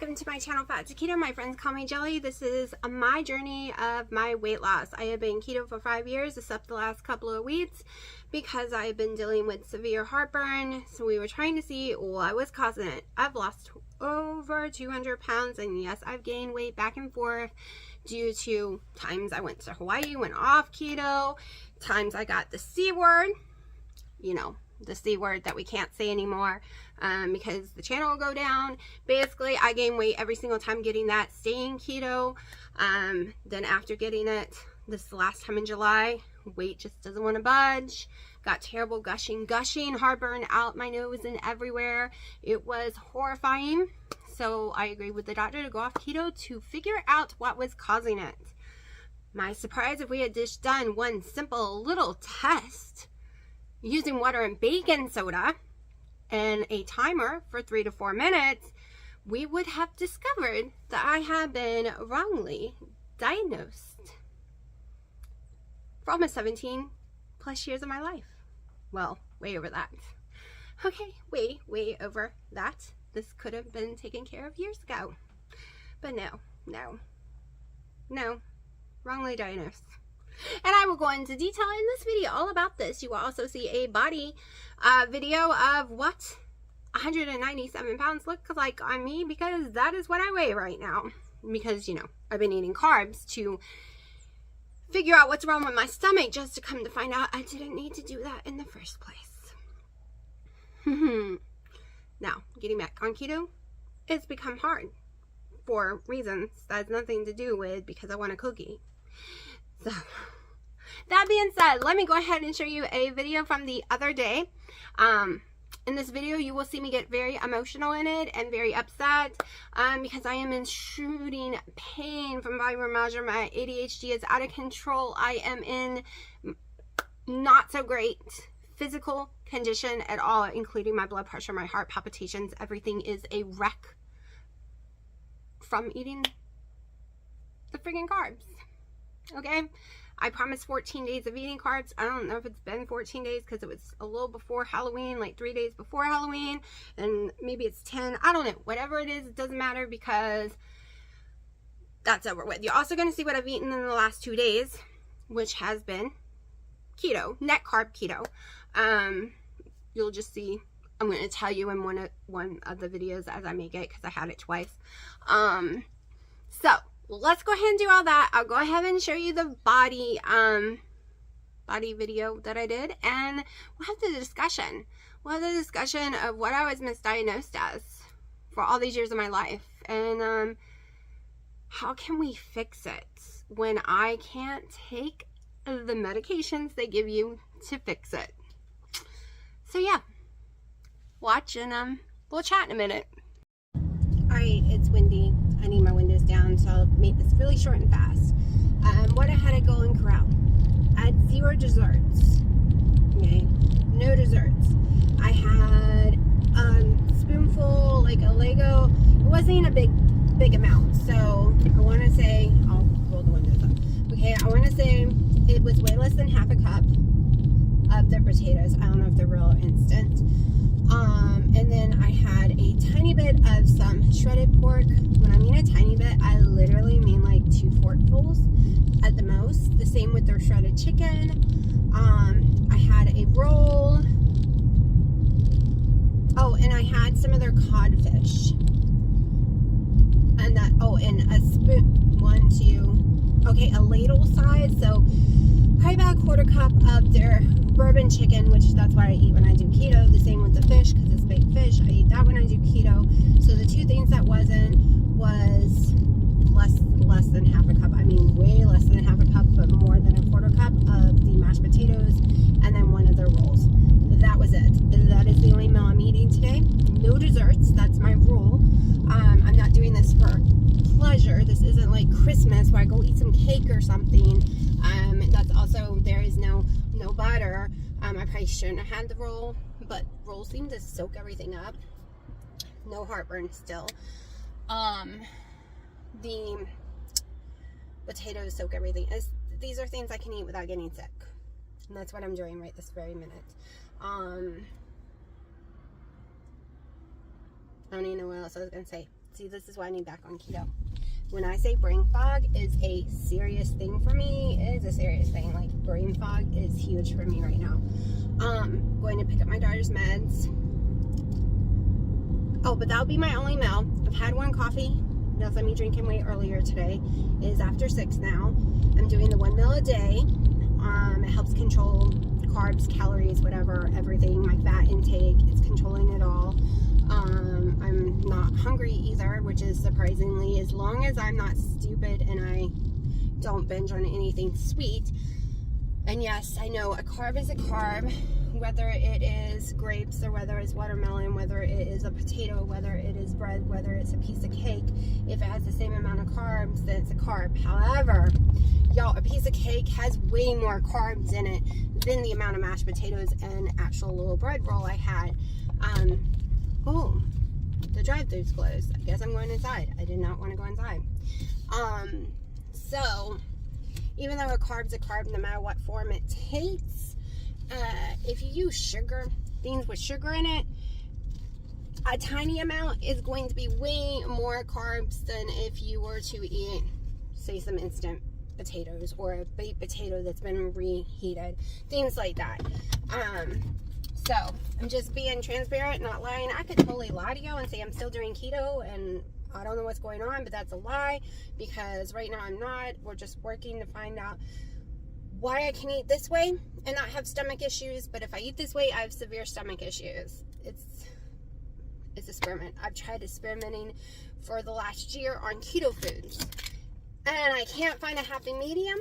welcome to my channel, Fat to Keto. My friends call me Jelly. This is my journey of my weight loss. I have been keto for 5 years, except the last couple of weeks because I've been dealing with severe heartburn. So we were trying to see what was causing it. I've lost over 200 pounds, and yes, I've gained weight back and forth due to times I went to Hawaii, went off keto, times I got the C word, you know, the C word that we can't say anymore because the channel will go down. Basically, I gain weight every single time getting that, staying keto. Then after getting it, this last time in July, weight just doesn't want to budge. Got terrible gushing heartburn out my nose and everywhere. It was horrifying. So I agreed with the doctor to go off keto to figure out what was causing it. My surprise, if we had just done one simple little test using water and baking soda and a timer for 3 to 4 minutes, we would have discovered that I had been wrongly diagnosed for almost 17 plus years of my life. Well, way over that. Okay, way over that. This could have been taken care of years ago. But no. Wrongly diagnosed. And I will go into detail in this video all about this. You will also see a body video of what 197 pounds look like on me, because that is what I weigh right now. Because, you know, I've been eating carbs to figure out what's wrong with my stomach, just to come to find out I didn't need to do that in the first place. Now, getting back on keto, it's become hard for reasons that has nothing to do with because I want a cookie. So, that being said, let me go ahead and show you a video from the other day. In this video, you will see me get very emotional in it and very upset because I am in shooting pain from fibromyalgia. My ADHD is out of control. I am in not so great physical condition at all, including my blood pressure, my heart palpitations. Everything is a wreck from eating the friggin' carbs. Okay, I promised 14 days of eating carbs. I don't know if it's been 14 days because it was a little before Halloween, like 3 days before Halloween, and maybe it's 10. I don't know. Whatever it is, it doesn't matter because that's over with. You're also going to see what I've eaten in the last 2 days, which has been keto, net carb keto. You'll just see. I'm going to tell you in one of the videos as I make it because I had it twice. So let's go ahead and do all that. I'll go ahead and show you the body video that I did, and we'll have the discussion. We'll have the discussion of what I was misdiagnosed as for all these years of my life, and how can we fix it when I can't take the medications they give you to fix it. So yeah, watch, and we'll chat in a minute. Alright, it's windy. I need my windows down, so I'll make this really short and fast. What I had at Golden Corral, I had 0 desserts. Okay, no desserts. I had a spoonful, like a Lego. It wasn't even a big amount, so I want to say, I'll roll the windows up. Okay, I want to say it was way less than half a cup of the potatoes. I don't know if they're real or instant. And then I had a tiny bit of some shredded pork. When I mean a tiny bit, I literally mean like 2 forkfuls at the most. The same with their shredded chicken. I had a roll. Oh, and I had some of their codfish. And that, and a spoon, 1, 2, okay, a ladle size. So probably about a 1/4 cup of their bourbon chicken, which that's what I eat when I do keto. The same with the fish, because it's baked fish. I eat that when I do keto. So the 2 things that wasn't was less than half a cup. I mean, way less than half a cup, but more than a 1/4 cup of the mashed potatoes, and then 1 of their rolls. That was it. That is the only meal I'm eating today. No desserts. That's my rule. I'm not doing this for pleasure. This isn't like Christmas where I go eat some cake or something. That's also, there is no butter. I probably shouldn't have had the roll, but rolls seem to soak everything up. No heartburn still. The potatoes soak everything. These are things I can eat without getting sick, and that's what I'm doing right this very minute. I don't even know what else I was gonna say. See, this is why I need back on keto. When I say brain fog is a serious thing for me, it is a serious thing. Like, brain fog is huge for me right now. Going to pick up my daughter's meds. Oh, but that'll be my only meal. I've had one coffee. That's me drinking way earlier today. It is after 6 now. I'm doing the 1 meal a day. It helps control carbs, calories, whatever, everything. My fat intake, it's controlling it all. I'm not hungry either, which is surprisingly, as long as I'm not stupid and I don't binge on anything sweet. And yes, I know a carb is a carb, whether it is grapes or whether it's watermelon, whether it is a potato, whether it is bread, whether it's a piece of cake. If it has the same amount of carbs, then it's a carb. However, y'all, a piece of cake has way more carbs in it than the amount of mashed potatoes and actual little bread roll I had. Oh, the drive-thru's closed. I guess I'm going inside. I did not want to go inside. So, even though a carb's a carb, no matter what form it takes, if you use sugar, things with sugar in it, a tiny amount is going to be way more carbs than if you were to eat, say, some instant potatoes or a baked potato that's been reheated, things like that. So I'm just being transparent, not lying. I could totally lie to you and say I'm still doing keto and I don't know what's going on, but that's a lie, because right now I'm not. We're just working to find out why I can eat this way and not have stomach issues. But if I eat this way, I have severe stomach issues. It's experiment. I've tried experimenting for the last year on keto foods, and I can't find a happy medium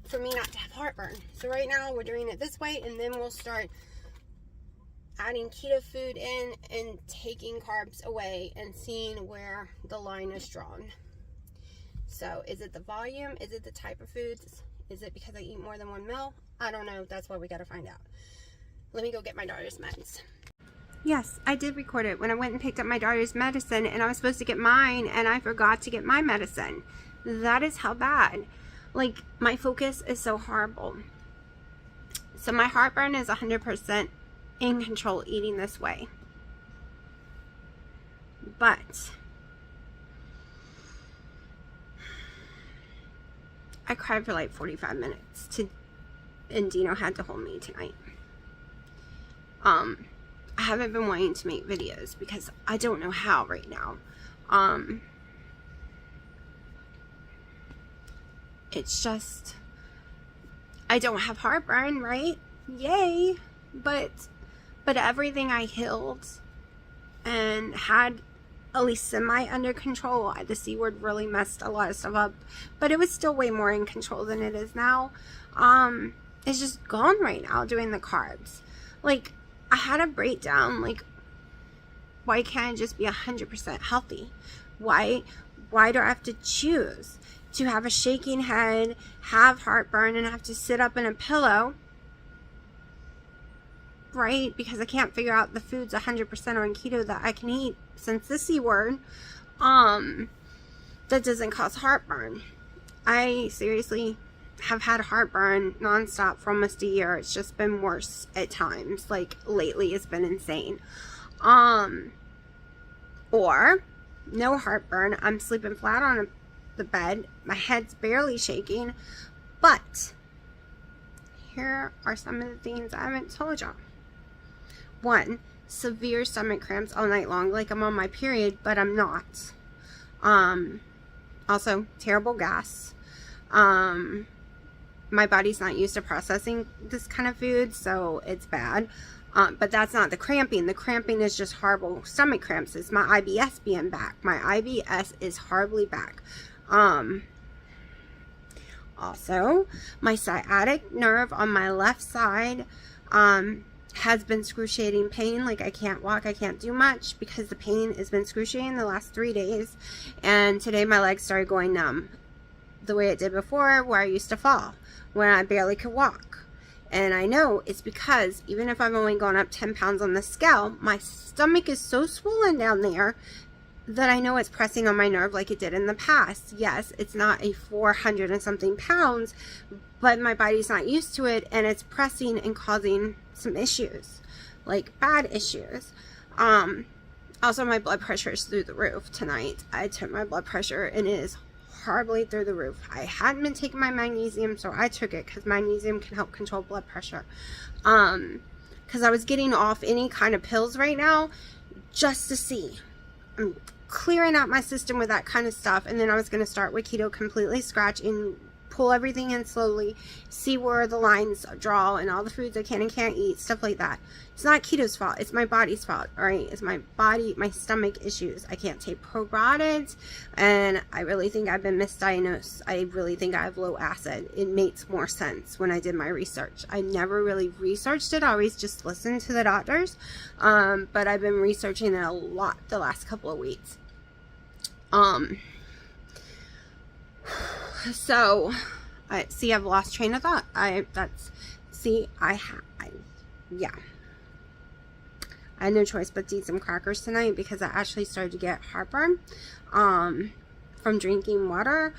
for me not to have heartburn. So right now we're doing it this way, and then we'll start adding keto food in and taking carbs away and seeing where the line is drawn. So is it the volume? Is it the type of foods? Is it because I eat more than 1 meal? I don't know. That's what we got to find out. Let me go get my daughter's meds. Yes, I did record it when I went and picked up my daughter's medicine, and I was supposed to get mine and I forgot to get my medicine. That is how bad. Like, my focus is so horrible. So my heartburn is 100% in control eating this way. But I cried for like 45 minutes and Dino had to hold me tonight. I haven't been wanting to make videos because I don't know how right now. It's just, I don't have heartburn, right? Yay! But everything I healed and had at least semi under control. The C word really messed a lot of stuff up, but it was still way more in control than it is now. It's just gone right now doing the carbs. Like, I had a breakdown. Like, why can't I just be 100% healthy? Why do I have to choose to have a shaking head, have heartburn, and have to sit up in a pillow? Right? Because I can't figure out the foods 100% on keto that I can eat since the C word, that doesn't cause heartburn. I seriously have had heartburn nonstop for almost a year. It's just been worse at times. Like, lately it's been insane. Or no heartburn. I'm sleeping flat on the bed. My head's barely shaking. But here are some of the things I haven't told y'all. 1, severe stomach cramps all night long, like I'm on my period, but I'm not. Also, terrible gas. My body's not used to processing this kind of food, so it's bad. But that's not the cramping. The cramping is just horrible stomach cramps. It's my IBS being back. My IBS is horribly back. Also, my sciatic nerve on my left side, has been excruciating pain. Like, I can't walk, I can't do much because the pain has been excruciating the last 3 days. And today my legs started going numb the way it did before, where I used to fall when I barely could walk. And I know it's because even if I've only gone up 10 pounds on the scale, my stomach is so swollen down there that I know it's pressing on my nerve like it did in the past. Yes, it's not a 400 and something pounds, but my body's not used to it, and it's pressing and causing some issues, like bad issues. Also, my blood pressure is through the roof tonight. I took my blood pressure and it is horribly through the roof. I hadn't been taking my magnesium, so I took it because magnesium can help control blood pressure. Because I was getting off any kind of pills right now just to see. I'm clearing out my system with that kind of stuff, and then I was going to start with keto completely scratch and pull everything in slowly, see where the lines draw and all the foods I can and can't eat, stuff like that. It's not keto's fault, it's my body's fault, alright? It's my body, my stomach issues. I can't take probiotics, and I really think I've been misdiagnosed. I really think I have low acid. It makes more sense when I did my research. I never really researched it, I always just listened to the doctors, but I've been researching it a lot the last couple of weeks. So, see, I've lost train of thought. Yeah. I had no choice but to eat some crackers tonight because I actually started to get heartburn, from drinking water.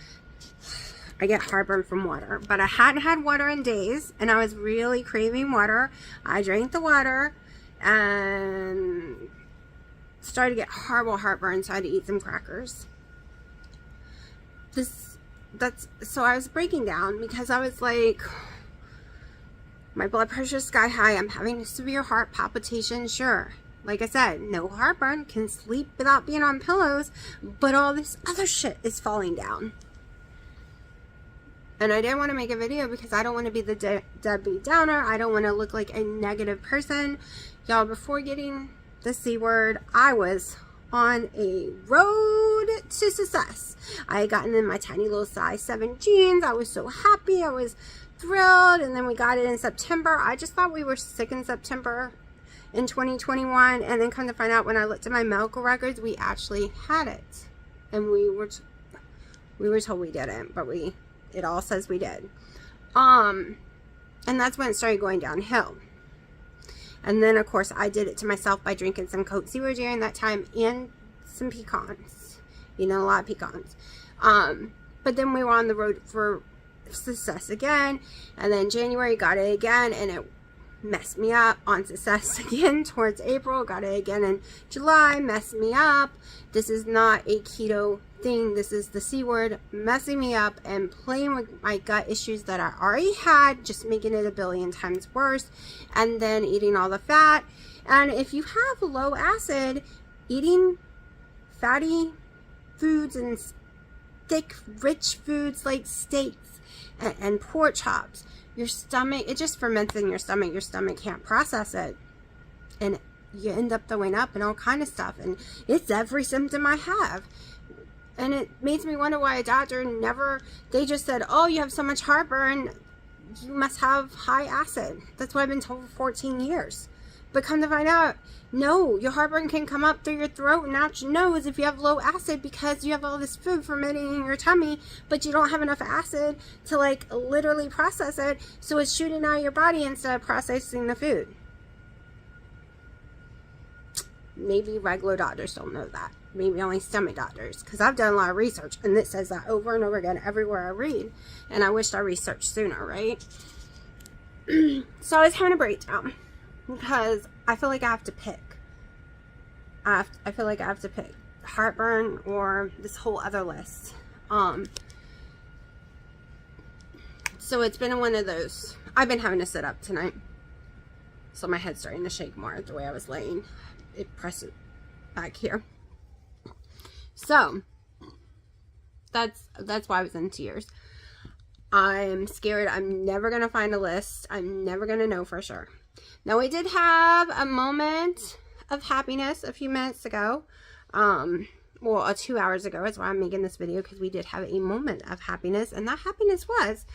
I get heartburn from water, but I hadn't had water in days, and I was really craving water. I drank the water, and started to get horrible heartburn, so I had to eat some crackers. So I was breaking down because I was like, my blood pressure is sky high. I'm having severe heart palpitations. Sure, like I said, no heartburn, can sleep without being on pillows, but all this other shit is falling down. And I didn't want to make a video because I don't want to be the deadbeat downer. I don't want to look like a negative person. Y'all, before getting the C word, I was on a road to success. I had gotten in my tiny little size 7 jeans. I was so happy. I was thrilled. And then we got it in September. I just thought we were sick in September in 2021. And then come to find out, when I looked at my medical records, we actually had it. And we were told we didn't, but it all says we did. And that's when it started going downhill. And then, of course, I did it to myself by drinking some Coke Zero during that time and some pecans. You know, a lot of pecans. But then we were on the road for success again. And then January, got it again, and it messed me up. On success again towards April. Got it again in July. Messed me up. This is not a keto thing. This is the C word messing me up and playing with my gut issues that I already had, just making it a billion times worse, and then eating all the fat. And if you have low acid, eating fatty foods and thick rich foods like steaks and pork chops, your stomach, it just ferments in your stomach can't process it, and you end up throwing up and all kind of stuff. And it's every symptom I have. And it makes me wonder why a doctor they just said, oh, you have so much heartburn, you must have high acid. That's what I've been told for 14 years. But come to find out, no, your heartburn can come up through your throat and out your nose if you have low acid, because you have all this food fermenting in your tummy, but you don't have enough acid to like literally process it. So it's shooting out of your body instead of processing the food. Maybe regular doctors don't know that. Maybe only stomach doctors, because I've done a lot of research and it says that over and over again everywhere I read, and I wished I researched sooner, right? So I was having a breakdown because I feel like I have to pick. I feel like I have to pick heartburn or this whole other list. So it's been one of those. I've been having to sit up tonight, so my head's starting to shake more the way I was laying. It presses back here. So that's why I was in tears. I'm scared. I'm never going to find a list. I'm never going to know for sure. Now, we did have a moment of happiness a few minutes ago. Well, 2 hours ago. That's why I'm making this video, because we did have a moment of happiness. And that happiness was,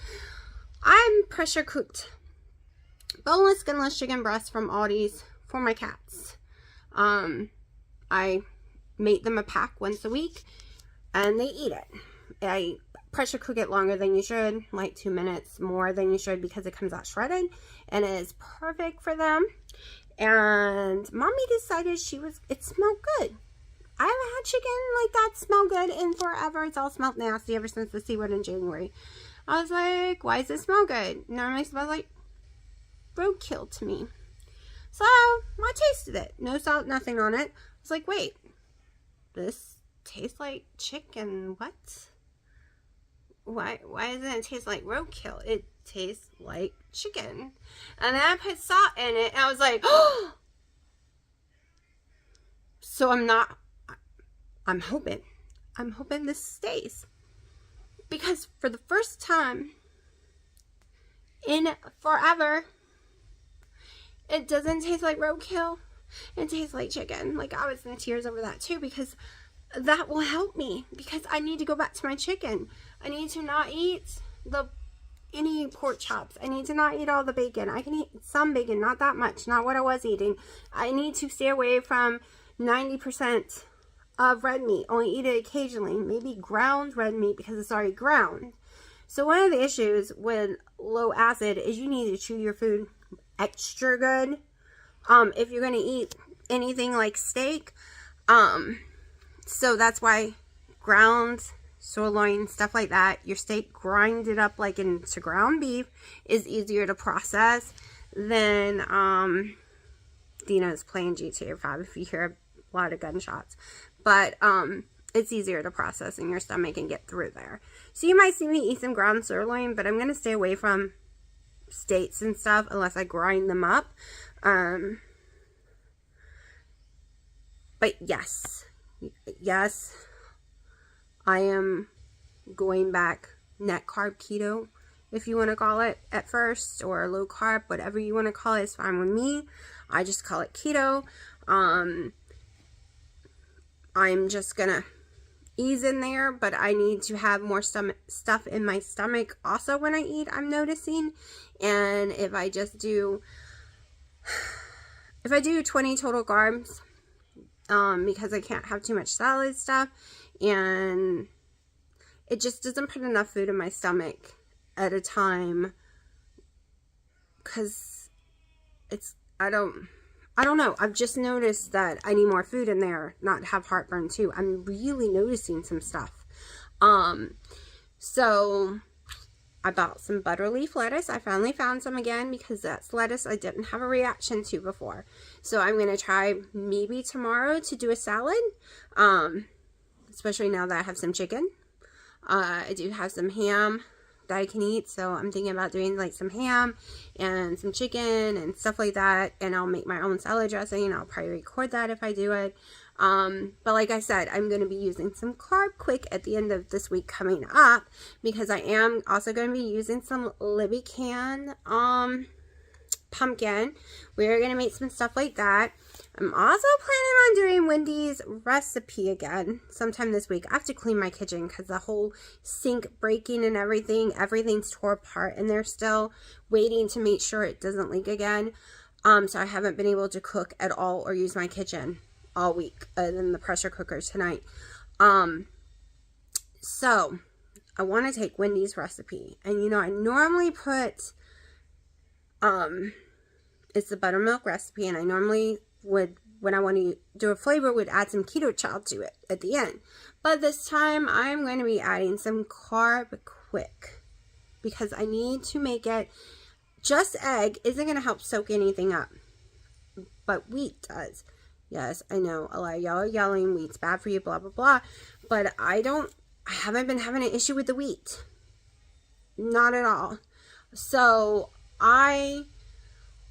I'm pressure cooked boneless, skinless chicken breasts from Aldi's for my cats. I make them a pack once a week, and they eat it. I pressure cook it longer than you should, like 2 minutes more than you should, because it comes out shredded, and it is perfect for them. And mommy decided it smelled good. I haven't had chicken like that smell good in forever. It's all smelled nasty ever since the C word in January. I was like, why does it smell good? Normally it smells like roadkill to me. So I tasted it. No salt, nothing on it. I was like, wait, this tastes like chicken. What? Why doesn't it taste like roadkill? It tastes like chicken. And then I put salt in it, and I was like, oh! So I'm hoping this stays. Because for the first time in forever, it doesn't taste like roadkill. It tastes like chicken. Like, I was in tears over that too, because that will help me, because I need to go back to my chicken. I need to not eat any pork chops. I need to not eat all the bacon. I can eat some bacon, not that much, not what I was eating. I need to stay away from 90% of red meat. Only eat it occasionally. Maybe ground red meat, because it's already ground. So one of the issues with low acid is you need to chew your food extra good. If you're going to eat anything like steak. So that's why ground sirloin, stuff like that, your steak grinded up like into ground beef is easier to process than Dina's playing GTA 5 if you hear a lot of gunshots. But it's easier to process in your stomach and get through there. So you might see me eat some ground sirloin, but I'm going to stay away from steaks and stuff unless I grind them up. But yes, I am going back net carb keto, if you want to call it at first, or low carb, whatever you want to call it is fine with me. I just call it keto. I'm just gonna ease in there, but I need to have more stuff in my stomach also when I eat, I'm noticing. And if I do 20 total carbs, because I can't have too much salad stuff, and it just doesn't put enough food in my stomach at a time, because I don't know. I've just noticed that I need more food in there, not have heartburn too. I'm really noticing some stuff. So I bought some butter leaf lettuce. I finally found some again, because that's lettuce I didn't have a reaction to before. So I'm going to try maybe tomorrow to do a salad, especially now that I have some chicken. I do have some ham that I can eat, so I'm thinking about doing like some ham and some chicken and stuff like that, and I'll make my own salad dressing. I'll probably record that if I do it. But like I said, I'm going to be using some Carb Quick at the end of this week coming up, because I am also going to be using some Libby Can pumpkin. We're going to make some stuff like that. I'm also planning on doing Wendy's recipe again sometime this week. I have to clean my kitchen because the whole sink breaking and everything's tore apart, and they're still waiting to make sure it doesn't leak again. So I haven't been able to cook at all or use my kitchen all week, other than the pressure cooker tonight. So I want to take Wendy's recipe, and you know, I normally put it's the buttermilk recipe, and I normally would, when I want to do a flavor, would add some keto chow to it at the end. But this time I'm going to be adding some Carb Quick, because I need to make it, just egg isn't going to help soak anything up, but wheat does. Yes, I know a lot of y'all are yelling wheat's bad for you, blah blah blah, but I haven't been having an issue with the wheat, not at all. So I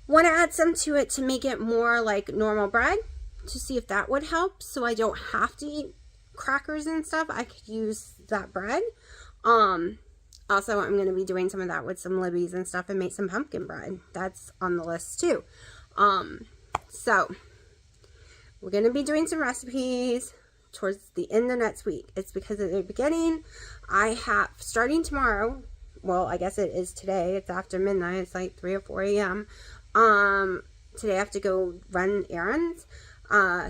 want to add some to it to make it more like normal bread, to see if that would help, so I don't have to eat crackers and stuff. I could use that bread. Also, I'm going to be doing some of that with some Libby's and stuff, and make some pumpkin bread. That's on the list too. So we're going to be doing some recipes towards the end of next week. It's because at the beginning, I have, starting tomorrow, well, I guess it is today, it's after midnight, it's like 3 or 4 a.m. Today I have to go run errands.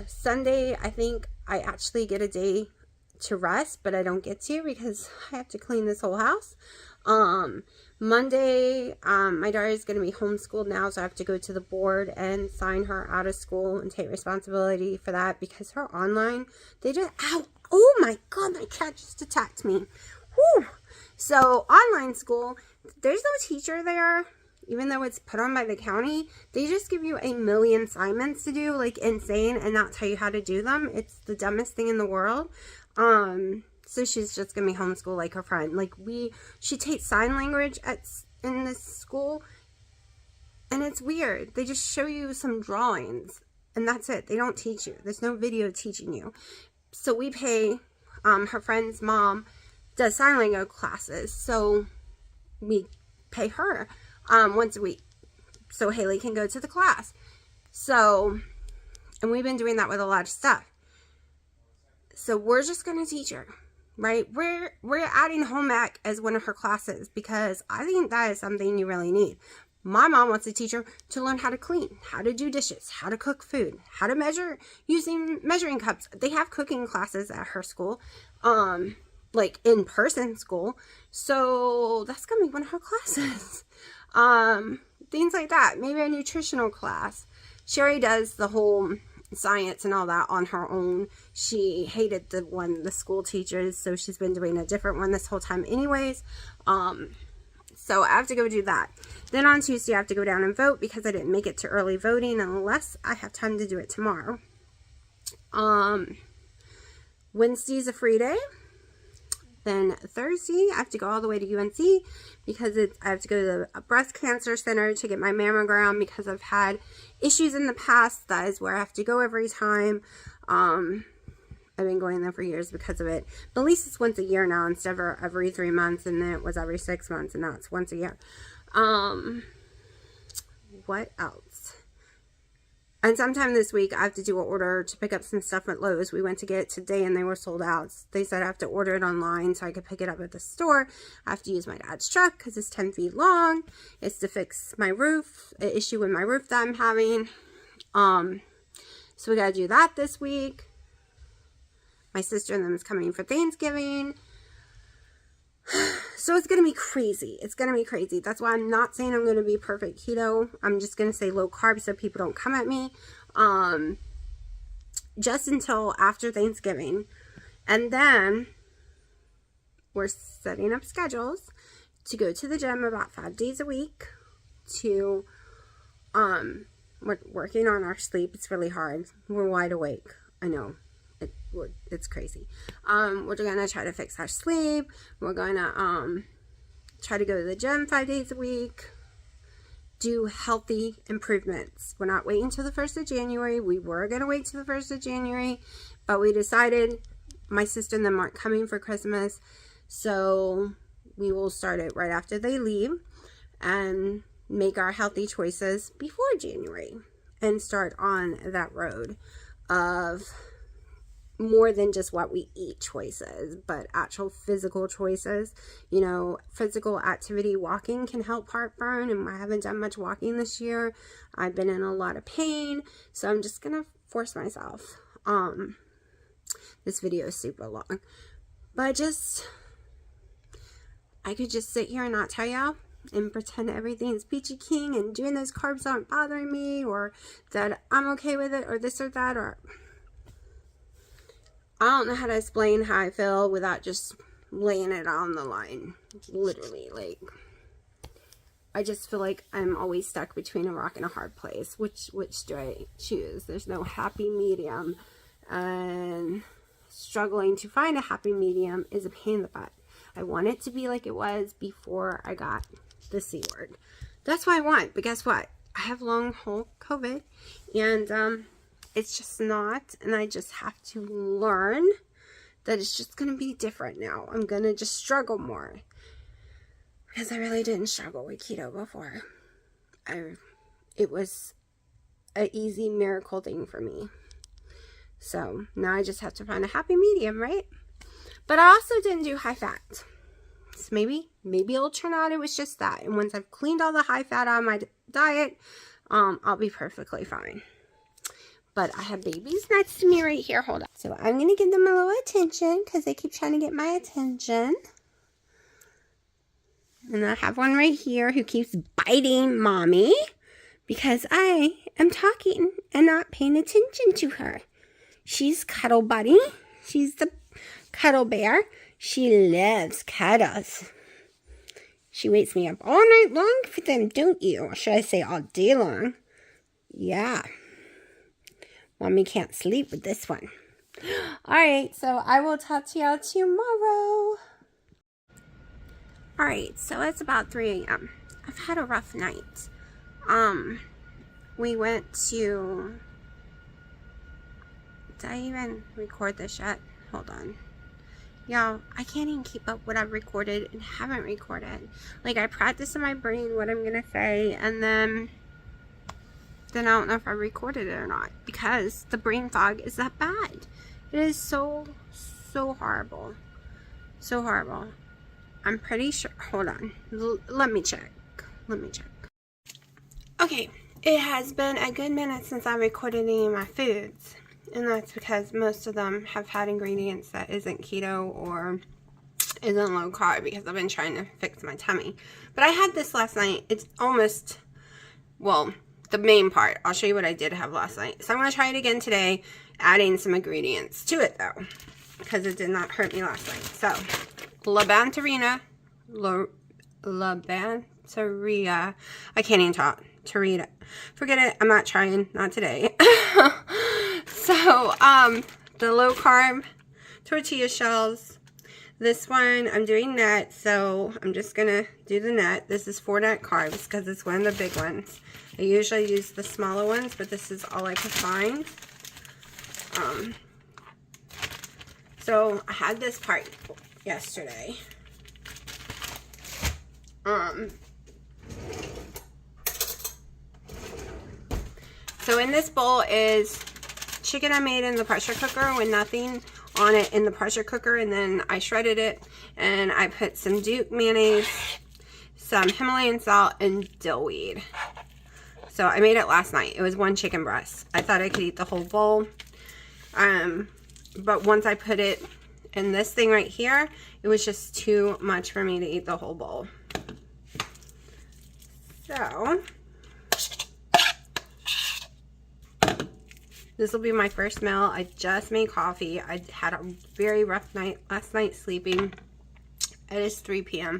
Sunday, I think I actually get a day to rest, but I don't get to, because I have to clean this whole house. Monday, my daughter is going to be homeschooled now, so I have to go to the board and sign her out of school and take responsibility for that, because her online, they just, ow, oh my god, my cat just attacked me. Whew. So online school, there's no teacher there. even though it's put on by the county, they just give you a million assignments to do, like insane, and not tell you how to do them. It's the dumbest thing in the world. So she's just gonna be homeschooled like her friend. Like she takes sign language in this school, and it's weird. They just show you some drawings, and that's it. They don't teach you. There's no video teaching you. So we pay, her friend's mom does sign language classes, so we pay her once a week so Haley can go to the class. So, and we've been doing that with a lot of stuff. So we're just going to teach her, right? We're adding home ec as one of her classes because I think that is something you really need. My mom wants to teach her to learn how to clean, how to do dishes, how to cook food, how to measure using measuring cups. They have cooking classes at her school, like in-person school. So that's going to be one of her classes. Things like that. Maybe a nutritional class. Sherry does the whole science and all that on her own. She hated the school teachers, so she's been doing a different one this whole time anyways. So I have to go do that. Then on Tuesday, I have to go down and vote because I didn't make it to early voting unless I have time to do it tomorrow. Wednesday's a free day. Then Thursday, I have to go all the way to UNC because I have to go to the breast cancer center to get my mammogram because I've had issues in the past. That is where I have to go every time. I've been going there for years because of it. But at least it's once a year now instead of every 3 months, and then it was every 6 months, and now it's once a year. What else? And sometime this week, I have to do an order to pick up some stuff at Lowe's. We went to get it today, and they were sold out. They said I have to order it online so I could pick it up at the store. I have to use my dad's truck because it's 10 feet long. It's to fix my roof, an issue with my roof that I'm having. So we got to do that this week. My sister and them is coming for Thanksgiving. So it's going to be crazy. It's going to be crazy. That's why I'm not saying I'm going to be perfect keto. I'm just going to say low carb so people don't come at me. Just until after Thanksgiving. And then we're setting up schedules to go to the gym about 5 days a week. We're working on our sleep. It's really hard. We're wide awake. I know. It's crazy. We're gonna try to fix our sleep. We're gonna try to go to the gym 5 days a week. Do healthy improvements. We're not waiting till the 1st of January. We were gonna wait till the 1st of January, but we decided my sister and them aren't coming for Christmas, so we will start it right after they leave and make our healthy choices before January and start on that road of more than just what we eat choices, but actual physical choices. You know, physical activity, walking can help heartburn, and I haven't done much walking this year. I've been in a lot of pain, so I'm just gonna force myself. This video is super long, but I could just sit here and not tell y'all and pretend everything's peachy keen and doing those carbs aren't bothering me, or that I'm okay with it, or this or that, or I don't know how to explain how I feel without just laying it on the line. Literally, like, I just feel like I'm always stuck between a rock and a hard place. Which do I choose? There's no happy medium. And struggling to find a happy medium is a pain in the butt. I want it to be like it was before I got the C word. That's what I want. But guess what? I have long haul COVID. And, it's just not, and I just have to learn that it's just going to be different now. I'm going to just struggle more because I really didn't struggle with keto before. It was an easy miracle thing for me. So now I just have to find a happy medium, right? But I also didn't do high fat. So maybe it'll turn out it was just that. And once I've cleaned all the high fat out of my diet, I'll be perfectly fine. But I have babies next to me right here. Hold on. So I'm going to give them a little attention because they keep trying to get my attention. And I have one right here who keeps biting mommy because I am talking and not paying attention to her. She's Cuddle Buddy. She's the cuddle bear. She loves cuddles. She wakes me up all night long for them, don't you? Or should I say all day long? Yeah. Mommy can't sleep with this one. Alright, so I will talk to y'all tomorrow. Alright, so it's about 3 a.m. I've had a rough night. We went to... Did I even record this yet? Hold on. Y'all, I can't even keep up what I've recorded and haven't recorded. Like, I practice in my brain what I'm gonna say, and then I don't know if I recorded it or not, because the brain fog is that bad. It is so horrible. So horrible. I'm pretty sure. Hold on. Let me check. Okay, it has been a good minute since I recorded any of my foods. And that's because most of them have had ingredients that isn't keto or isn't low carb, because I've been trying to fix my tummy. But I had this last night. It's almost, well, the main part. I'll show you what I did have last night. So I'm going to try it again today, adding some ingredients to it though, because it did not hurt me last night. So, labantarina, I can't even talk. Tarita. Forget it. I'm not trying. Not today. So, the low carb tortilla shells. This one, I'm doing net, so I'm just going to do the net. This is 4 net carbs because it's one of the big ones. I usually use the smaller ones, but this is all I could find. So, I had this part yesterday. So in this bowl is chicken I made in the pressure cooker with nothing on it in the pressure cooker, and then I shredded it, and I put some Duke mayonnaise, some Himalayan salt, and dill weed. So I made it last night. It was 1 chicken breast. I thought I could eat the whole bowl. But once I put it in this thing right here, it was just too much for me to eat the whole bowl. So this will be my first meal. I just made coffee. I had a very rough night last night sleeping. It is 3 p.m.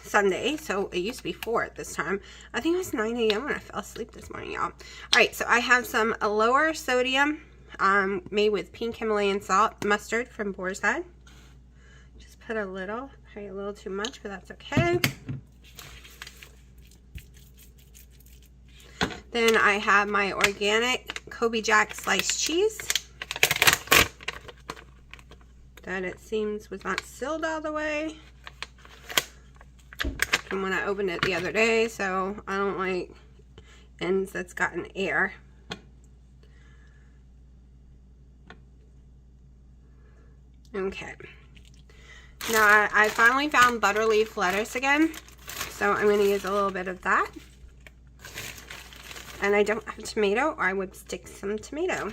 Sunday, so it used to be 4 at this time. I think it was 9 a.m. when I fell asleep this morning, y'all. Alright, so I have some lower sodium made with pink Himalayan salt, mustard from Boar's Head. Just put a little, probably a little too much, but that's okay. Then I have my organic Kobe Jack sliced cheese that it seems was not sealed all the way from when I opened it the other day, so I don't like ends that's gotten air. Okay. Now I finally found butter leaf lettuce again, so I'm going to use a little bit of that. And I don't have tomato, or I would stick some tomato.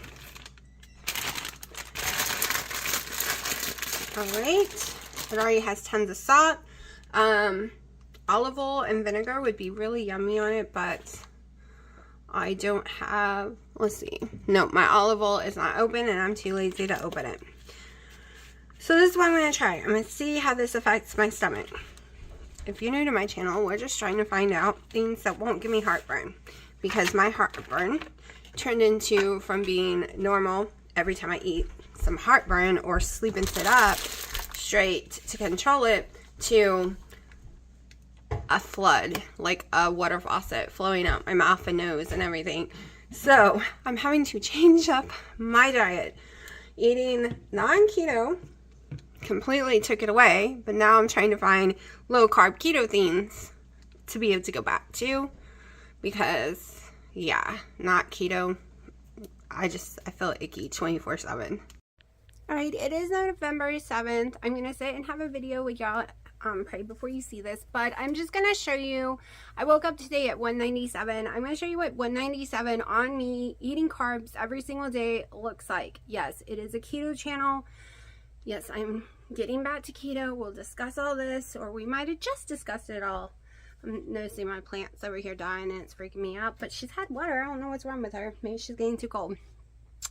Alright. It already has tons of salt. Olive oil and vinegar would be really yummy on it, but I don't have, let's see. No, my olive oil is not open, and I'm too lazy to open it. So this is what I'm going to try. I'm going to see how this affects my stomach. If you're new to my channel, we're just trying to find out things that won't give me heartburn. Because my heartburn turned into, from being normal every time I eat, some heartburn or sleep and sit up straight to control it, to a flood, like a water faucet flowing out my mouth and nose and everything. So I'm having to change up my diet. Eating non-keto completely took it away, but now I'm trying to find low carb keto things to be able to go back to. Because, yeah, not keto. I feel icky 24/7. Alright, it is November 7th. I'm going to sit and have a video with y'all probably before you see this. But I'm just going to show you, I woke up today at 197. I'm going to show you what 197 on me eating carbs every single day looks like. Yes, it is a keto channel. Yes, I'm getting back to keto. We'll discuss all this, or we might have just discussed it all. I'm noticing my plant's over here dying and it's freaking me out. But she's had water. I don't know what's wrong with her. Maybe she's getting too cold.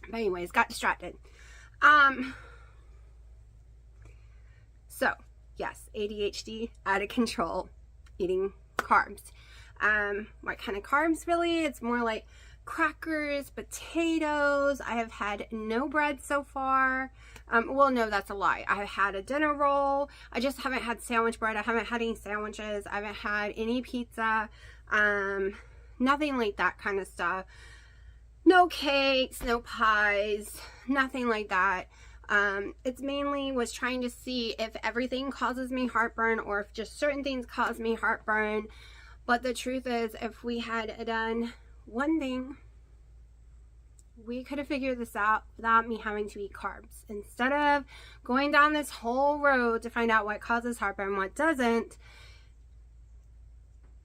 But anyways, got distracted. So, Yes, ADHD, out of control, eating carbs. What kind of carbs really? It's more like crackers, potatoes. I have had no bread so far. Well, no, that's a lie. I have had a dinner roll. I just haven't had sandwich bread. I haven't had any sandwiches. I haven't had any pizza. Nothing like that kind of stuff. No cakes, no pies, nothing like that. It's mainly was trying to see if everything causes me heartburn or if just certain things cause me heartburn. But the truth is, if we had done one thing, we could have figured this out without me having to eat carbs. Instead of going down this whole road to find out what causes heartburn, what doesn't,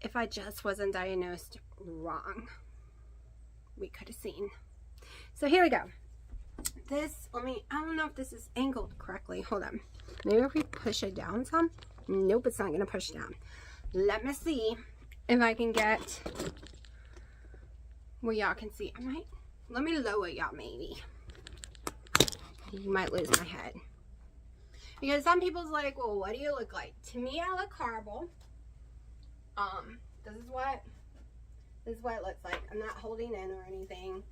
if I just wasn't diagnosed wrong, we could have seen. So here we go. This, I don't know if this is angled correctly. Hold on. Maybe if we push it down some. Nope, it's not going to push down. Let me see if I can get where y'all can see. Let me lower y'all maybe. You might lose my head. Because some people's like, well, what do you look like? To me, I look horrible. This is what it looks like. I'm not holding in or anything.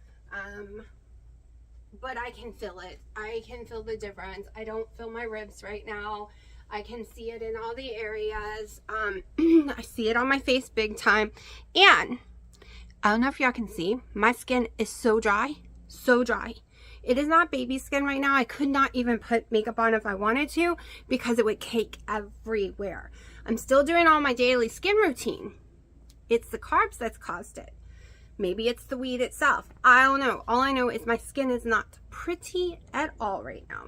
But I can feel it. I can feel the difference. I don't feel my ribs right now. I can see it in all the areas. I see it on my face big time. And I don't know if y'all can see, my skin is so dry. So dry. It is not baby skin right now. I could not even put makeup on if I wanted to because it would cake everywhere. I'm still doing all my daily skin routine. It's the carbs that's caused it. Maybe it's the weed itself. I don't know. All I know is my skin is not pretty at all right now.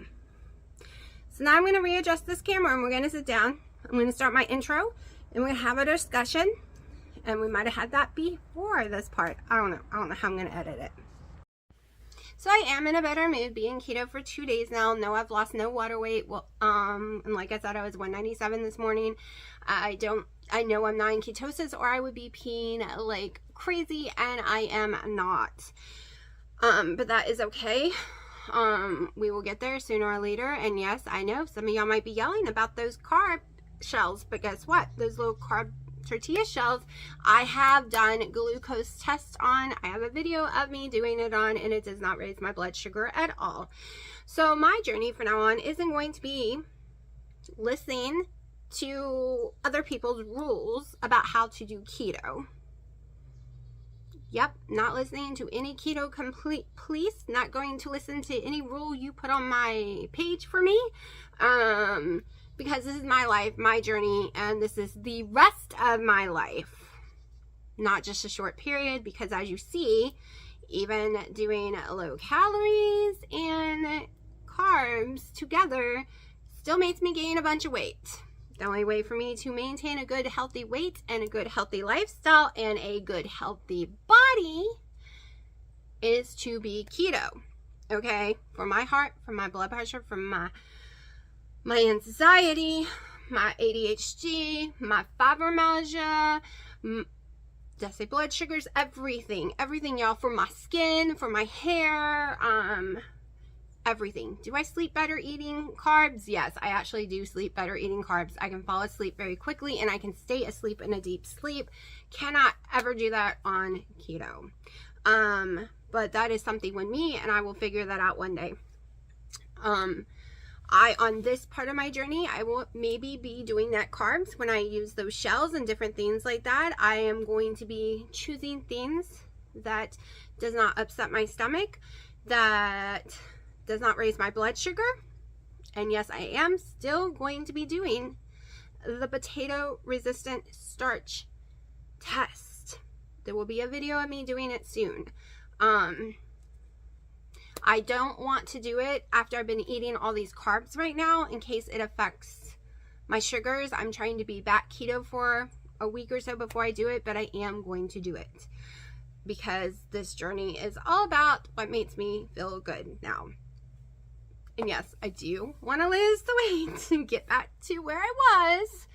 So now I'm going to readjust this camera and we're going to sit down. I'm going to start my intro and we're going to have a discussion. And we might have had that before this part. I don't know. I don't know how I'm going to edit it. So I am in a better mood being keto for 2 days now. No, I've lost no water weight. Well, and like I said, I was 197 this morning. I know I'm not in ketosis or I would be peeing like crazy and I am not. But that is okay. We will get there sooner or later. And yes, I know some of y'all might be yelling about those carb shells, but guess what? Those little carb tortilla shells, I have done glucose tests on. I have a video of me doing it on and it does not raise my blood sugar at all. So my journey from now on isn't going to be listening to other people's rules about how to do keto. Yep, not listening to any keto police, not going to listen to any rule you put on my page for me. Because this is my life, my journey, and this is the rest of my life. Not just a short period, because as you see, even doing low calories and carbs together still makes me gain a bunch of weight. The only way for me to maintain a good healthy weight and a good healthy lifestyle and a good healthy body is to be keto. Okay? For my heart, for my blood pressure, for my anxiety, my ADHD, my fibromyalgia, did I say blood sugars, everything, y'all, for my skin, for my hair, everything. Do I sleep better eating carbs? Yes, I actually do sleep better eating carbs. I can fall asleep very quickly and I can stay asleep in a deep sleep. Cannot ever do that on keto. But that is something with me and I will figure that out one day. On this part of my journey, I will maybe be doing that carbs when I use those shells and different things like that. I am going to be choosing things that does not upset my stomach, that does not raise my blood sugar. And yes, I am still going to be doing the potato resistant starch test. There will be a video of me doing it soon. I don't want to do it after I've been eating all these carbs right now in case it affects my sugars. I'm trying to be back keto for a week or so before I do it, but I am going to do it because this journey is all about what makes me feel good now. And yes, I do want to lose the weight and get back to where I was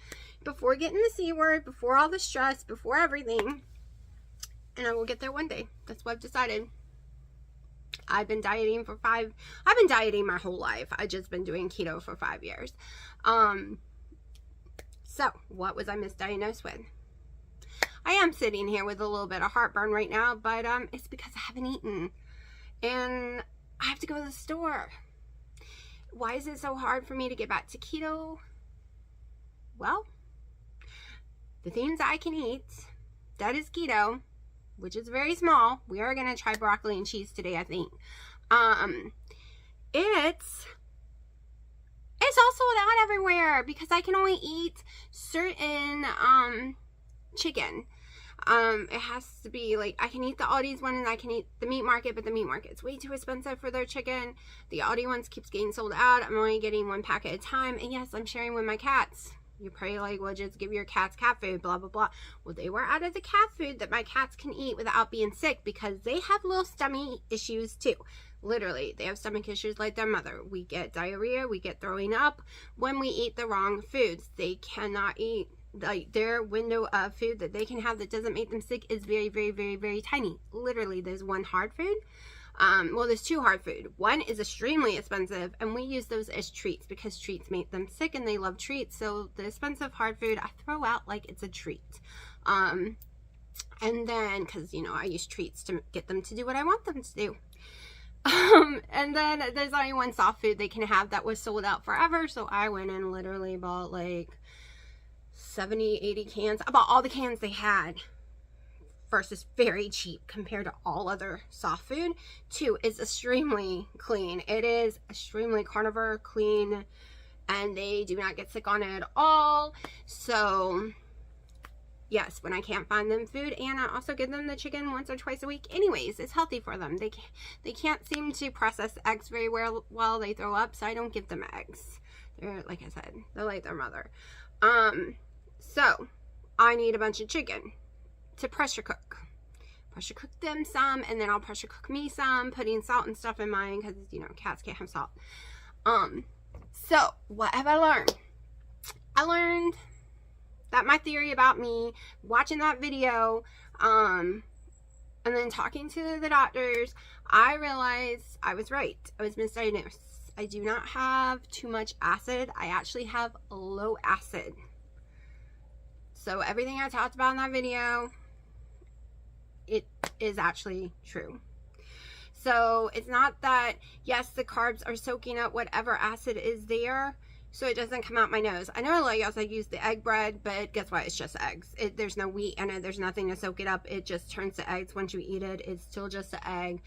before getting the C word, before all the stress, before everything. And I will get there one day. That's what I've decided. I've been dieting my whole life. I've just been doing keto for 5 years. So, what was I misdiagnosed with? I am sitting here with a little bit of heartburn right now, but it's because I haven't eaten. And I have to go to the store. Why is it so hard for me to get back to keto? Well, the things I can eat, that is keto, which is very small. We are going to try broccoli and cheese today, I think. It's all sold out everywhere because I can only eat certain chicken. It has to be like, I can eat the Aldi's one and I can eat the meat market, but the meat market's way too expensive for their chicken. The Aldi ones keeps getting sold out. I'm only getting 1 pack at a time. And yes, I'm sharing with my cats. You're probably like, well, just give your cats cat food, blah, blah, blah. Well, they were out of the cat food that my cats can eat without being sick because they have little stomach issues too. Literally, they have stomach issues like their mother. We get diarrhea, we get throwing up when we eat the wrong foods. They cannot eat, like, their window of food that they can have that doesn't make them sick is very, very, very, very tiny. Literally, there's one hard food. Well, there's 2 hard food. One is extremely expensive, and we use those as treats because treats make them sick and they love treats. So the expensive hard food I throw out like it's a treat. And then, because, you know, I use treats to get them to do what I want them to do. And then there's only one soft food they can have that was sold out forever. So I went and literally bought like 70, 80 cans. I bought all the cans they had. First, it's very cheap compared to all other soft food. 2, it's extremely clean. It is extremely carnivore clean, and they do not get sick on it at all. So yes, when I can't find them food, and I also give them the chicken once or twice a week anyways. It's healthy for them. They can't seem to process eggs very well while they throw up, so I don't give them eggs. They're, like I said, they're like their mother. So I need a bunch of chicken to pressure cook them some, and then I'll pressure cook me some, putting salt and stuff in mine because, you know, cats can't have salt. So what have I learned? I learned that my theory about me watching that video, and then talking to the doctors, I realized I was right. I was misdiagnosed. I do not have too much acid. I actually have low acid. So everything I talked about in that video, it is actually true. So it's not that, yes, the carbs are soaking up whatever acid is there, so it doesn't come out my nose. I know a lot of y'all use the egg bread, but guess what? It's just eggs. There's no wheat in it. There's nothing to soak it up. It just turns to eggs once you eat it. It's still just an egg.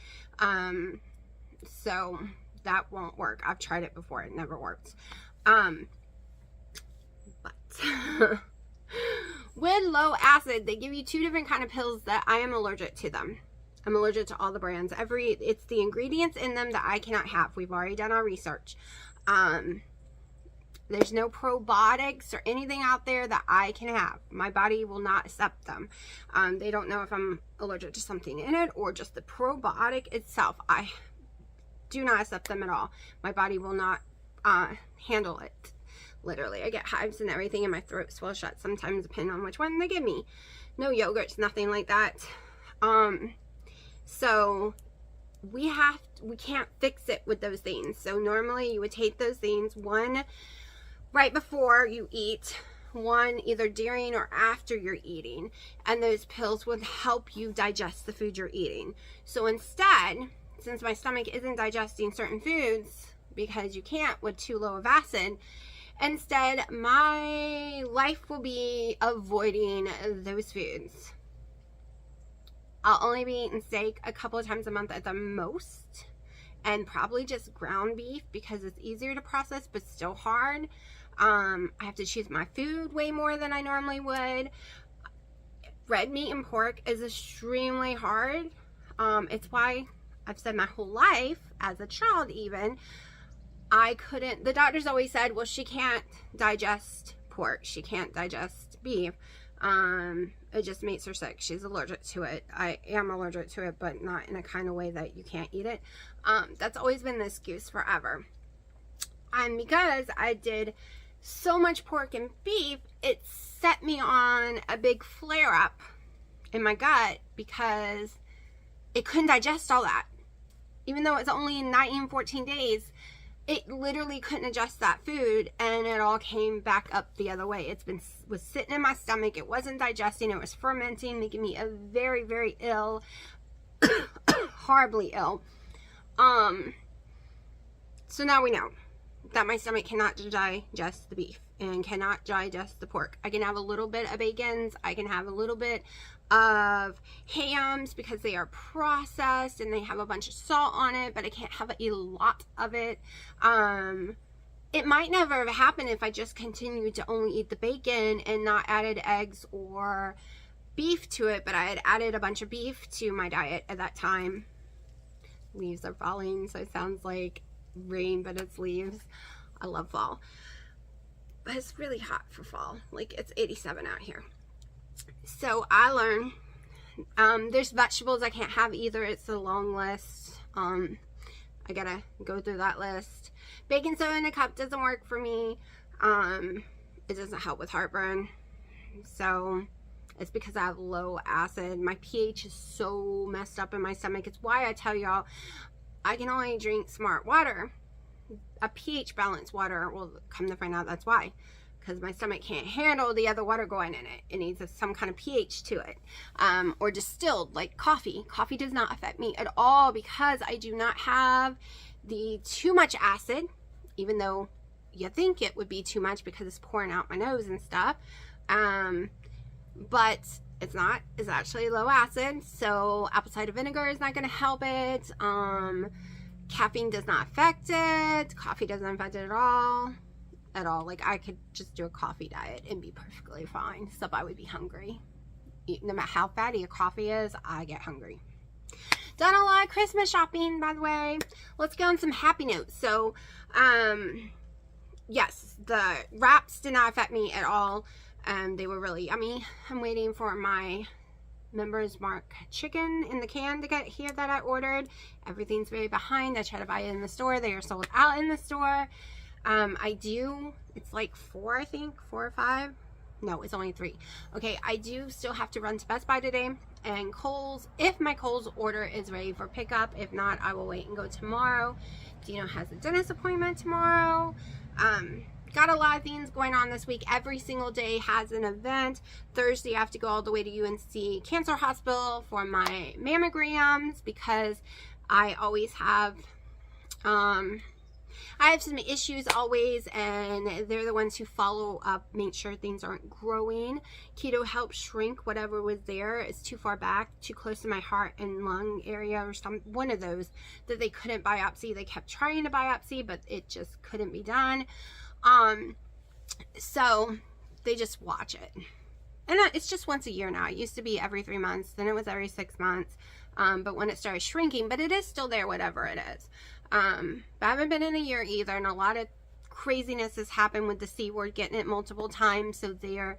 So that won't work. I've tried it before. It never works. But with low acid, they give you 2 different kind of pills that I am allergic to them. I'm allergic to all the brands. It's the ingredients in them that I cannot have. We've already done our research. There's no probiotics or anything out there that I can have. My body will not accept them. They don't know if I'm allergic to something in it or just the probiotic itself. I do not accept them at all. My body will not handle it. Literally, I get hives and everything, and my throat swells shut sometimes, depending on which one they give me. No yogurts, nothing like that. So we can't fix it with those things. So normally you would take those things, one right before you eat, one either during or after you're eating, and those pills would help you digest the food you're eating. So instead, since my stomach isn't digesting certain foods because you can't with too low of acid, instead my life will be avoiding those foods. I'll only be eating steak a couple of times a month at the most, and probably just ground beef because it's easier to process but still hard. I have to choose my food way more than I normally would. Red meat and pork is extremely hard. It's why I've said my whole life, as a child even, I couldn't, the doctors always said, well, she can't digest pork, she can't digest beef. It just makes her sick. She's allergic to it. I am allergic to it, but not in a kind of way that you can't eat it. That's always been the excuse forever. And because I did so much pork and beef, it set me on a big flare-up in my gut because it couldn't digest all that. Even though it's only 14 days, it literally couldn't adjust that food, and it all came back up the other way. Was sitting in my stomach. It wasn't digesting. It was fermenting, making me a very, very ill, horribly ill. So now we know that my stomach cannot digest the beef and cannot digest the pork. I can have a little bit of bacons. I can have a little bit of hams because they are processed and they have a bunch of salt on it, but I can't have a lot of it. It might never have happened if I just continued to only eat the bacon and not added eggs or beef to it, but I had added a bunch of beef to my diet at that time. Leaves are falling, so it sounds like rain, but it's leaves. I love fall, but it's really hot for fall. Like, it's 87 out here. So I learned there's vegetables I can't have either. It's a long list. I gotta go through that list. Baking soda in a cup doesn't work for me. It doesn't help with heartburn. So it's because I have low acid. My pH is so messed up in my stomach. It's why I tell y'all I can only drink smart water, a pH balanced water. Well, come to find out that's why. Because my stomach can't handle the other water going in it. It needs some kind of pH to it. Or distilled, like coffee. Coffee does not affect me at all because I do not have the too much acid, even though you think it would be too much because it's pouring out my nose and stuff. But it's not. It's actually low acid. So apple cider vinegar is not going to help it. Caffeine does not affect it. Coffee doesn't affect it at all. Like, I could just do a coffee diet and be perfectly fine, except I would be hungry. No matter how fatty a coffee is, I get hungry. Done a lot of Christmas shopping, by the way. Let's get on some happy notes. So, yes, the wraps did not affect me at all. They were really yummy. I'm waiting for my Members Mark chicken in the can to get here that I ordered. Everything's very behind. I try to buy it in the store. They are sold out in the store. It's like 4, I think, 4 or 5. No, it's only 3. Okay, I do still have to run to Best Buy today and Kohl's. If my Kohl's order is ready for pickup, if not, I will wait and go tomorrow. Dino has a dentist appointment tomorrow. Got a lot of things going on this week. Every single day has an event. Thursday, I have to go all the way to UNC Cancer Hospital for my mammograms because I always have, I have some issues always, and they're the ones who follow up, make sure things aren't growing. Keto helps shrink whatever was there. It's too far back, too close to my heart and lung area, or one of those that they couldn't biopsy. They kept trying to biopsy, but it just couldn't be done. So they just watch it. And it's just once a year now. It used to be every 3 months. Then it was every 6 months. But when it started shrinking, but it is still there, whatever it is. But I haven't been in a year either, and a lot of craziness has happened with the C word, getting it multiple times, so they're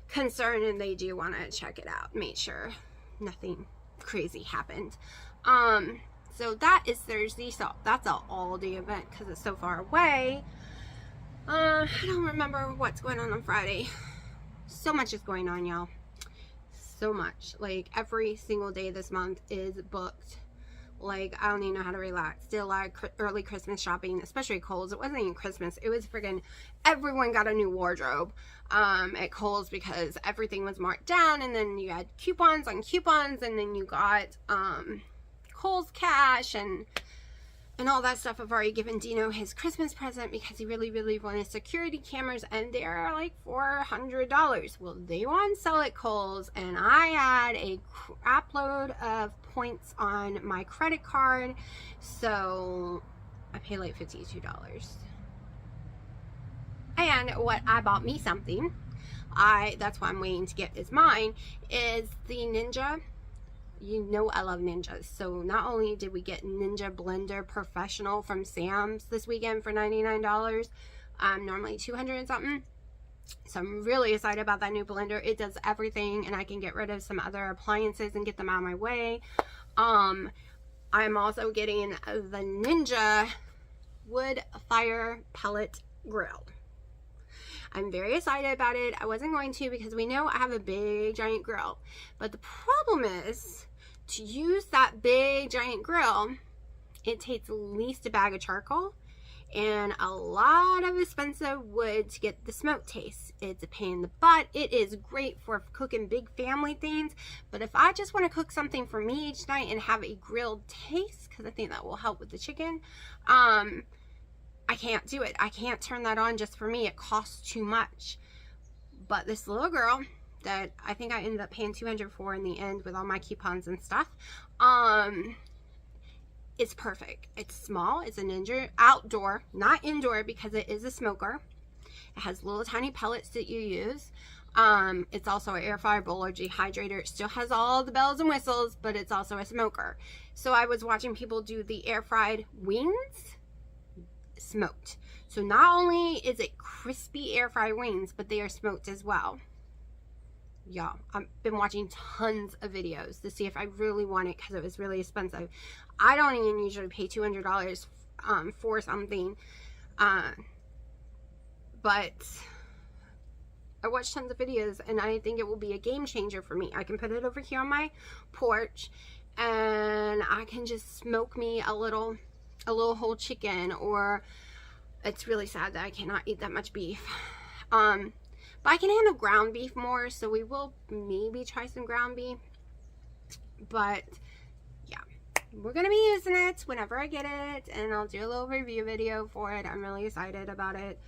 concerned and they do want to check it out, make sure nothing crazy happened. So that is Thursday, so that's an all-day event because it's so far away. I don't remember what's going on Friday. So much is going on, y'all. So much. Like, every single day this month is booked. Like, I don't even know how to relax. Did a lot of early Christmas shopping, especially at Kohl's. It wasn't even Christmas. It was friggin' everyone got a new wardrobe at Kohl's because everything was marked down, and then you had coupons on coupons, and then you got Kohl's cash and all that stuff. I've already given Dino his Christmas present because he really, really wanted security cameras, and they're like $400. Well, they want to sell at Kohl's, and I had a crap load of points on my credit card, so I paid like $52. And what I bought me something, that's why I'm waiting to get is mine, is the Ninja. You know I love Ninjas. So not only did we get Ninja Blender Professional from Sam's this weekend for $99, normally $200 and something. So I'm really excited about that new blender. It does everything, and I can get rid of some other appliances and get them out of my way. I'm also getting the Ninja Wood Fire Pellet Grill. I'm very excited about it. I wasn't going to because we know I have a big giant grill. But the problem is, to use that big giant grill, it takes at least a bag of charcoal. and a lot of expensive wood to get the smoke taste. It's a pain in the butt. It is great for cooking big family things, but if I just want to cook something for me each night and have a grilled taste, because I think that will help with the chicken, I can't do it. I can't turn that on just for me. It costs too much. But this little girl that I think I ended up paying $200 for in the end with all my coupons and stuff, it's perfect. It's small. It's an outdoor, not indoor, because it is a smoker. It has little tiny pellets that you use. It's also an air fryer, boiler, dehydrator. It still has all the bells and whistles, but it's also a smoker. So I was watching people do the air fried wings smoked. So not only is it crispy air fried wings, but they are smoked as well. Y'all, I've been watching tons of videos to see if I really want it because it was really expensive. I don't even usually pay $200 for something, but I watched tons of videos and I think it will be a game changer for me. I can put it over here on my porch and I can just smoke me a little whole chicken, or it's really sad that I cannot eat that much beef. But I can handle ground beef more, so we will maybe try some ground beef. But yeah, we're gonna be using it whenever I get it, and I'll do a little review video for it. I'm really excited about it,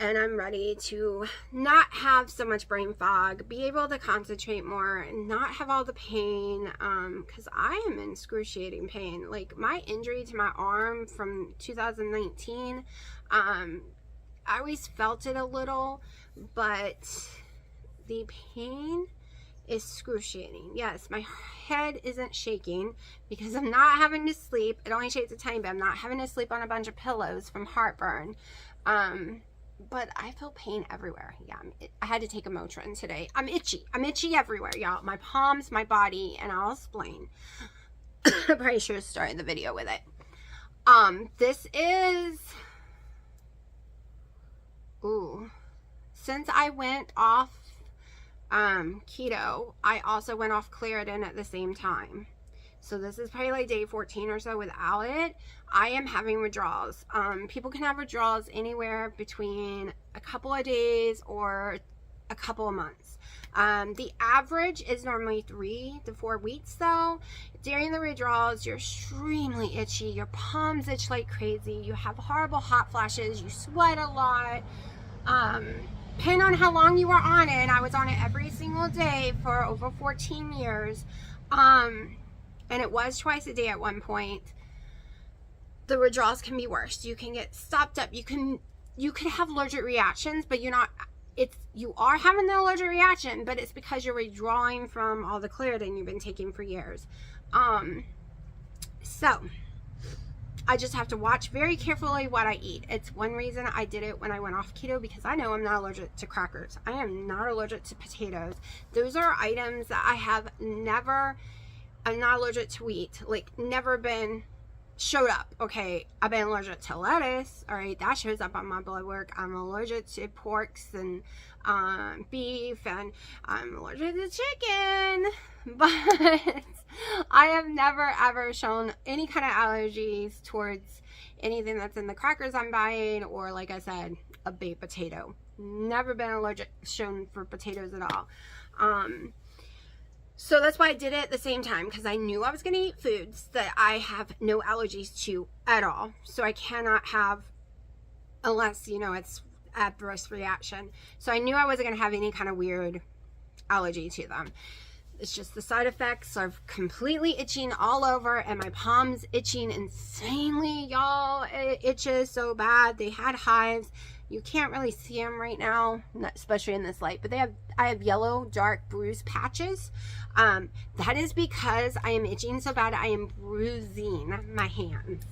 and I'm ready to not have so much brain fog, be able to concentrate more, and not have all the pain, because I am in excruciating pain. Like, my injury to my arm from 2019, I always felt it a little, but the pain is excruciating. Yes, my head isn't shaking because I'm not having to sleep. It only shakes a tiny bit. I'm not having to sleep on a bunch of pillows from heartburn. But I feel pain everywhere. Yeah, I had to take a Motrin today. I'm itchy. I'm itchy everywhere, y'all. My palms, my body, and I'll explain. I probably should have started the video with it. This is... Ooh, since I went off keto, I also went off Claritin at the same time. So this is probably like day 14 or so without it. I am having withdrawals. People can have withdrawals anywhere between a couple of days or a couple of months. The average is normally 3 to 4 weeks though. During the withdrawals, you're extremely itchy. Your palms itch like crazy. You have horrible hot flashes. You sweat a lot. Depending on how long you were on it, I was on it every single day for over 14 years. And it was twice a day at one point. The withdrawals can be worse. You can get stopped up. You could have allergic reactions, but you are having the allergic reaction, but it's because you're withdrawing from all the Claritin you've been taking for years. So I just have to watch very carefully what I eat. It's one reason I did it when I went off keto, because I know I'm not allergic to crackers. I am not allergic to potatoes. Those are items that I'm not allergic to wheat. Like, never been showed up. Okay, I've been allergic to lettuce. All right, that shows up on my blood work. I'm allergic to porks and beef, and I'm allergic to chicken. But I have never ever shown any kind of allergies towards anything that's in the crackers I'm buying, or, like I said, a baked potato. Never been allergic shown for potatoes at all. So that's why I did it at the same time, because I knew I was going to eat foods that I have no allergies to at all. So I cannot have, unless, it's adverse reaction. So I knew I wasn't going to have any kind of weird allergy to them. It's just the side effects of completely itching all over, and my palms itching insanely, y'all. It itches so bad. They had hives. You can't really see them right now, especially in this light, but I have yellow, dark bruise patches. That is because I am itching so bad, I am bruising my hands.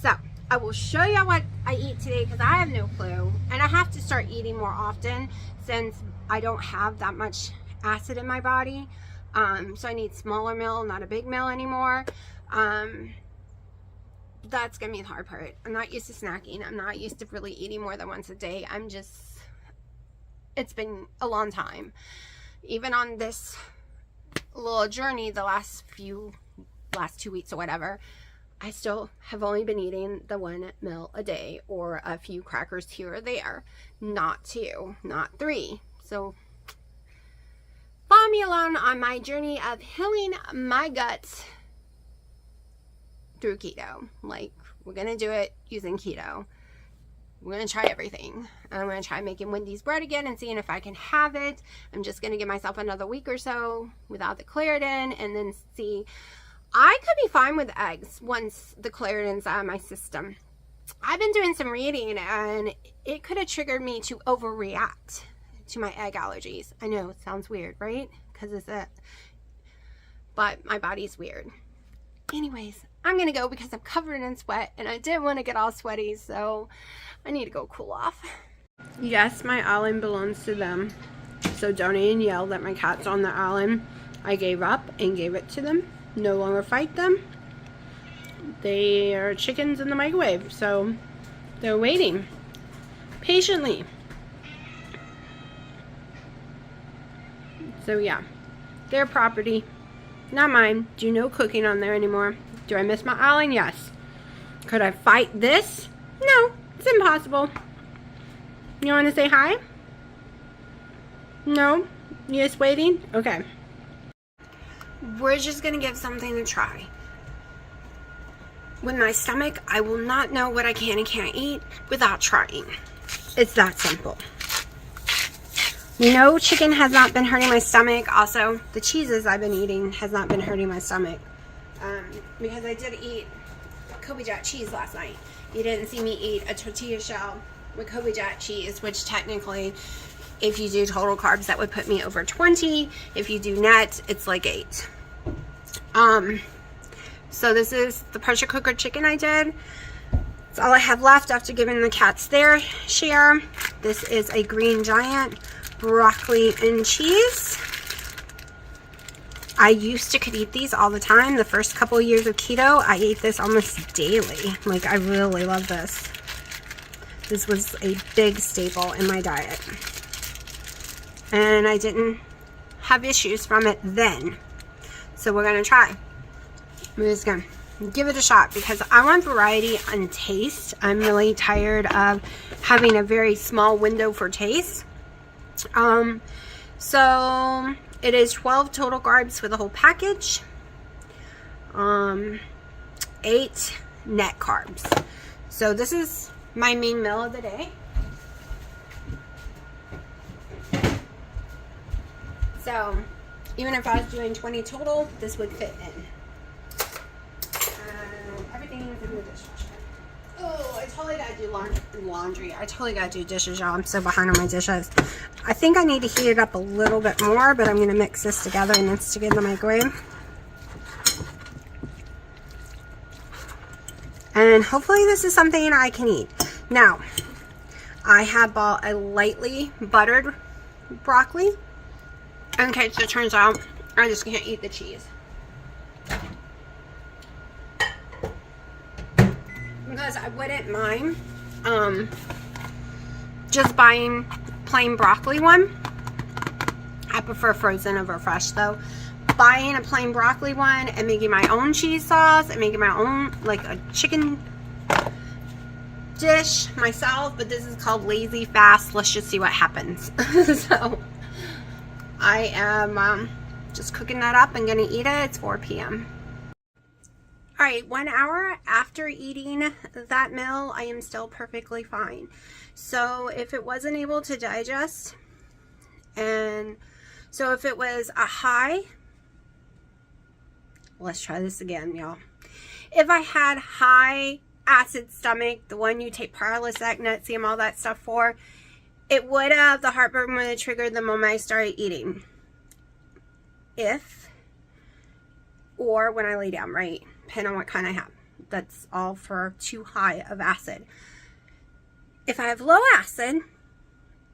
So I will show you what I eat today, because I have no clue, and I have to start eating more often since I don't have that much acid in my body. So I need smaller meal, not a big meal anymore. That's gonna be the hard part. I'm not used to snacking. I'm not used to really eating more than once a day. It's been a long time. Even on this little journey, the last 2 weeks or whatever, I still have only been eating the 1 meal a day or a few crackers here or there, not 2, not 3. So follow me along on my journey of healing my guts through keto. Like, we're going to do it using keto. We're going to try everything. I'm going to try making Wendy's bread again and seeing if I can have it. I'm just going to give myself another week or so without the Claritin and then see. I could be fine with eggs once the Claritin's out of my system. I've been doing some reading and it could have triggered me to overreact to my egg allergies. I know it sounds weird, right? Because it's it. But my body's weird. Anyways, I'm going to go because I'm covered in sweat and I didn't want to get all sweaty, so I need to go cool off. Yes, my island belongs to them. So don't even yell that my cat's on the island. I gave up and gave it to them. No longer fight them. They are chickens in the microwave, so they're waiting patiently. So yeah, their property, not mine. Do no cooking on there anymore. Do I miss my island? Yes. Could I fight this? No, it's impossible. You want to say hi? No? You just waiting? Okay. We're just going to give something a try. With my stomach, I will not know what I can and can't eat without trying. It's that simple. No, chicken has not been hurting my stomach. Also, the cheeses I've been eating has not been hurting my stomach. Because I did eat Kobe Jack cheese last night. You didn't see me eat a tortilla shell with Kobe Jack cheese, which technically, if you do total carbs, that would put me over 20. If you do net, it's like 8. So this is the pressure cooker chicken I did. That's all I have left after giving the cats their share. This is a Green Giant broccoli and cheese. I used to could eat these all the time. The first couple of years of keto, I ate this almost daily. Like, I really love this. This was a big staple in my diet. And I didn't have issues from it then. So we're going to try. We're just going to give it a shot because I want variety and taste. I'm really tired of having a very small window for taste. So it is 12 total carbs for the whole package. 8 net carbs. So this is my main meal of the day. So even if I was doing 20 total, this would fit in. Everything is in the dishwasher. Oh, I totally gotta do laundry. I totally gotta do dishes, y'all. I'm so behind on my dishes. I think I need to heat it up a little bit more, but I'm gonna mix this together and then stick it in the microwave. And hopefully this is something I can eat. Now, I have bought a lightly buttered broccoli. Okay, so it turns out I just can't eat the cheese. Because I wouldn't mind just buying plain broccoli one. I prefer frozen over fresh though. Buying a plain broccoli one and making my own cheese sauce and making my own, like, a chicken dish myself. But this is called lazy fast. Let's just see what happens. So I am just cooking that up and gonna eat it. It's 4 p.m. All right, 1 hour after eating that meal, I am still perfectly fine. So if it wasn't able to digest, and so if it was a high, let's try this again, y'all. If I had high acid stomach, the one you take Prilosec, Nexium, all that stuff for, it would have, the heartburn would have triggered the moment I started eating. Or when I lay down, right? Depending on what kind I have. That's all for too high of acid. If I have low acid,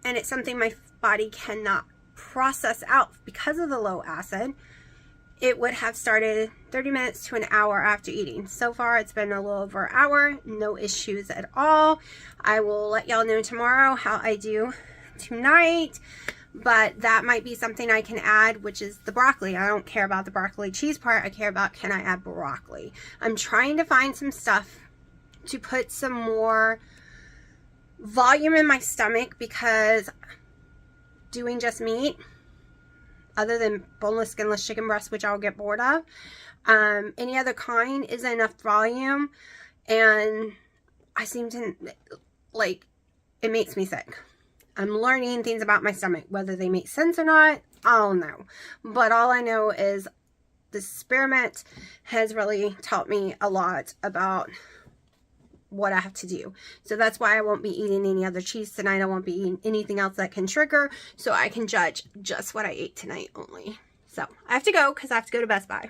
and it's something my body cannot process out because of the low acid, it would have started 30 minutes to an hour after eating. So far, it's been a little over an hour. No issues at all. I will let y'all know tomorrow how I do tonight. but that might be something I can add, which is the broccoli. I don't care about the broccoli cheese part. I care about, can I add broccoli? I'm trying to find some stuff to put some more volume in my stomach, because doing just meat, other than boneless, skinless chicken breast, which I'll get bored of, any other kind isn't enough volume, and I seem to, like, it makes me sick. I'm learning things about my stomach. Whether they make sense or not, I don't know. But all I know is this experiment has really taught me a lot about what I have to do. So that's why I won't be eating any other cheese tonight. I won't be eating anything else that can trigger, so I can judge just what I ate tonight only. So I have to go because I have to go to Best Buy.